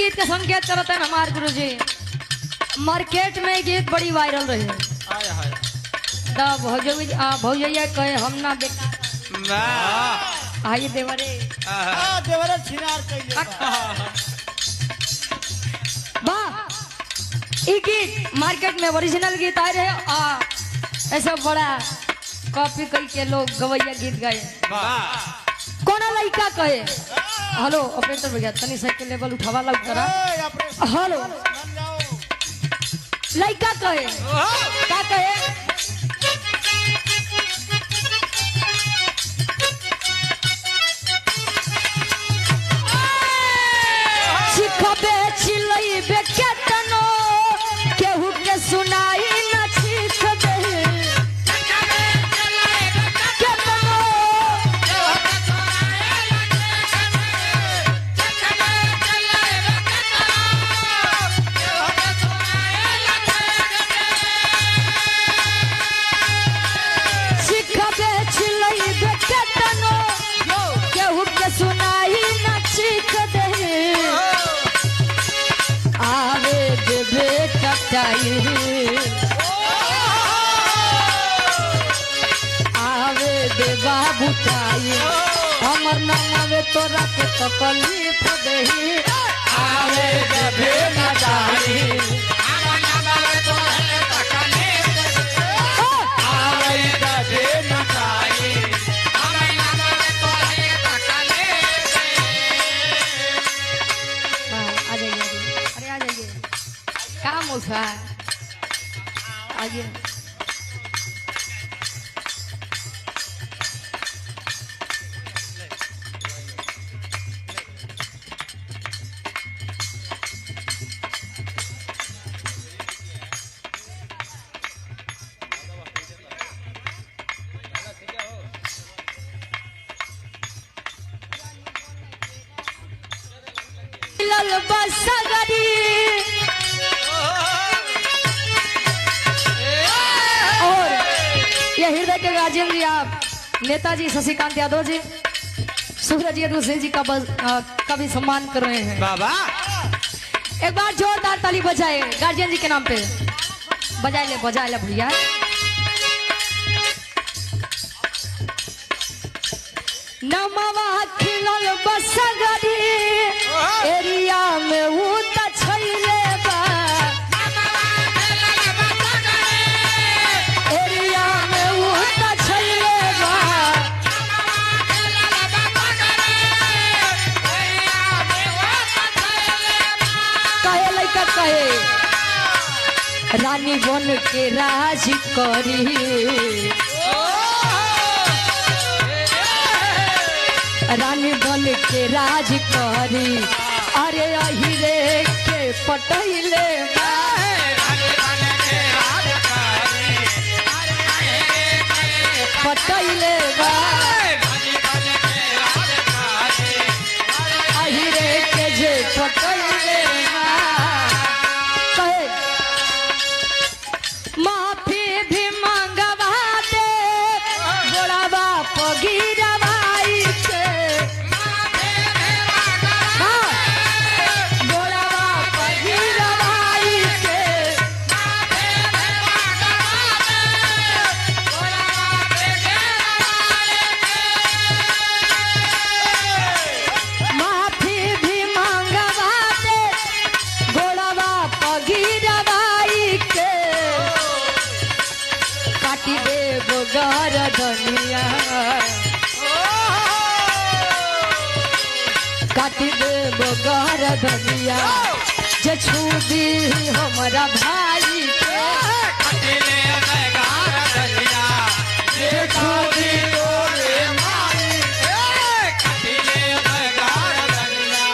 गीत का संकेत करते हैं हमारे गुरुजी। मार्केट में गीत बड़ी वायरल रहे। भौजैया कहे हम ना बेटा आइए देवरे देवरे छिनार कइले वाह। ये गीत मार्केट में ओरिजिनल गीत आए रहे ऐसा बड़ा कॉपी कई के लोग गवैया गीत गाए। कोना लड़का कहे हेलो ऑपरेटर भैया तनी साइकिल लेवल उठावा लग करा। हेलो लड़का कहे क्या कहे सिखबे छिलैबे केतनो केहू के सुनाई न सिखबे आवे दे बाबू चाहिए हमर नावे तोरा के तकलीफ देही आवे दे बेटा चाहिए हमर नावे तोरा के तकलीफ आवे दे बेटा चाहिए हमर नावे तोरा के तकलीफ। आ जाइए अरे आ जाइए काम उठा आइए। बसगरी और ये हृदय के गार्जियन जी आप नेताजी शशिकांत यादव जी सूरज यादव सिंह जी का भी सम्मान कर रहे हैं। बाबा एक बार जोरदार ताली बजाए गार्जियन जी के नाम पे बजा ले भैया। नमवा खिलल बसगरी एरिया में उत छैले बा एरिया में उत छैले बा कहे लइका कहे रानी बन के राज करी रानी बन के राज करी अरे अहिरे के पटैले पटैले अहिरे के जे पटैले कहे माफी भी मांगवा दे गोड़ावा पगीरा धनिया काटी दे बगर धनिया जे छूदी हमारा भाई के काटी दे बगर धनिया जे छूदी तोरे माई के काटी दे बगर धनिया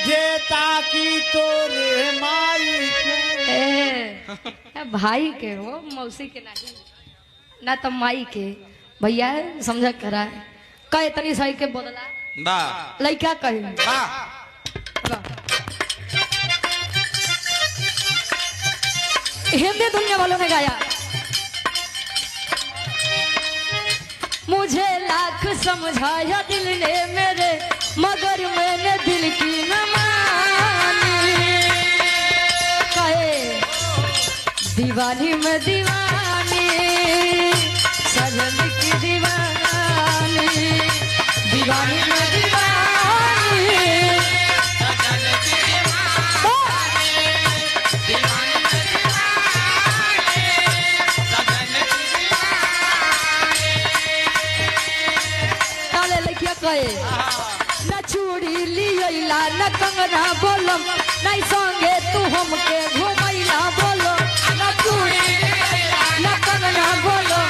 जे ताकी तोरे माई के भाई के हो मौसी के नहीं ना तो माई के भैया समझ करा कहे तनी सही के बोलला लइका कहे हिंदी दुनिया वालों ने गाया मुझे लाख समझाया दिल ने मेरे मगर मैंने दिल की न मानी दीवानी में दीवानी सजन की दीवानी दीवानी में दीवानी ताले लड़किया कहे न चूड़ी लियला न कंगना बोलम नहीं संगे तू हमके घुमैला बोलो न चूड़ी न कंगना बोलो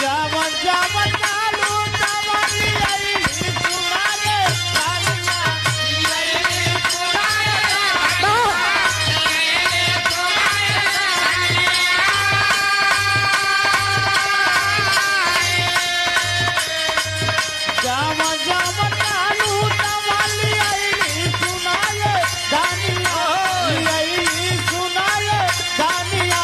जावन जावन नालू तवली आई सुनारे सालिया जावन जावन नालू तवली आई सुनारे दानिया आई सुनारे दानिया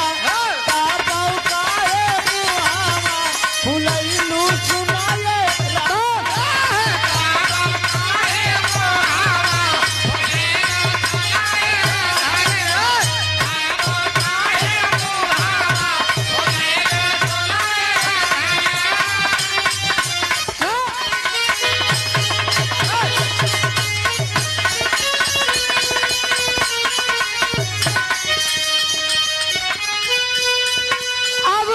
काबौ काहे मुहावा फुलैलू सुनारे अब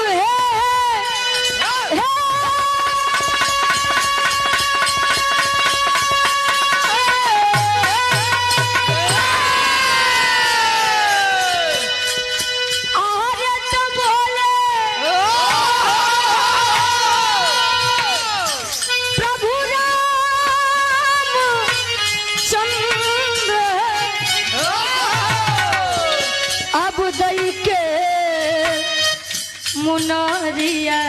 अरे तो बोले प्रभु राम चंद्र अब दई के मुनरिया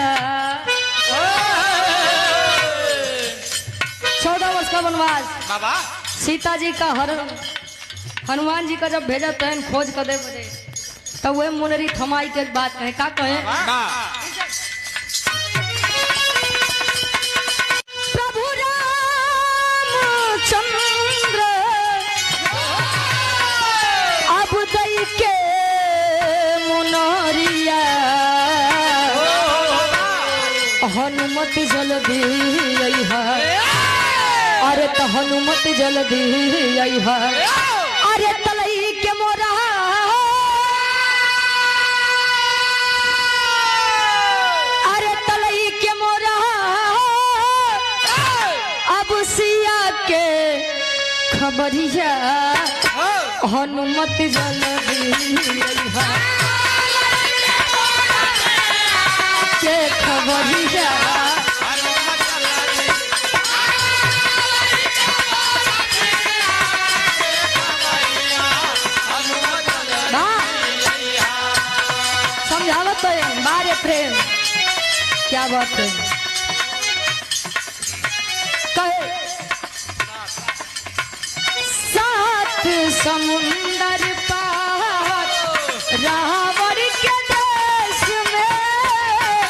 14 वर्ष का वनवास बाबा सीता जी का हरण हनुमान जी का जब भेजा तहन खोज कर दे बदे तब वह मुनरी थमाई के बात कहे का कहे प्रभु राम चंद्र अब दई के मुनरिया हनुमत जल्दी अइहा अरे तो हनुमत जल्दी अइहा अरे तलई के मोरा अरे तलई के मोरा अब सिया के खबरिया हनुमत जल्दी अइहा के खबरिया समझावत तो बारे प्रेम क्या बात है कहे सात समुंदर पार रावण के देश में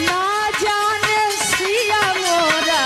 ना जाने सिया मोरा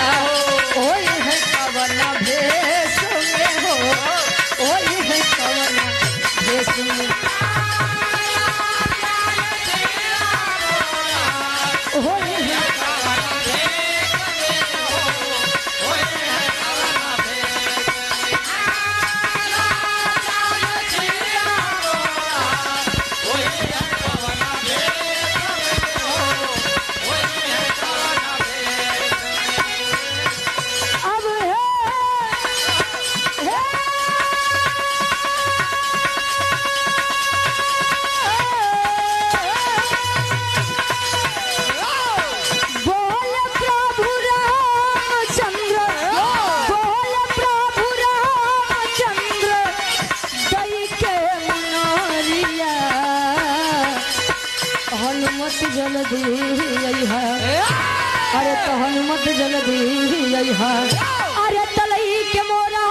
हनुमत जल्दी अइहा अरे तो हनुमत जल्दी अइहा अरे तलई के मोरा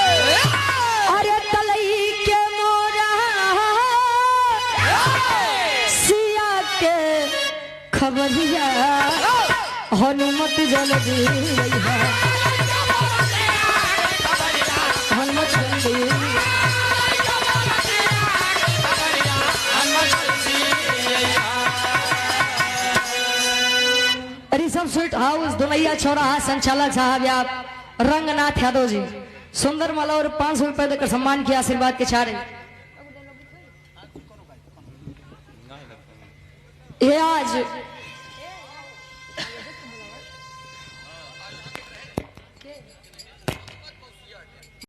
अरे तलई के मोरा सिया के खबरिया हनुमत जल्दी अइहा हनुमत जल्दी ऋषभ स्वीट हाउस दुनैया चौराहा संचालक साहब या रंगनाथ यादव जी सुंदर माला और 500 रुपए देकर सम्मान किया आशीर्वाद के चारे ये आज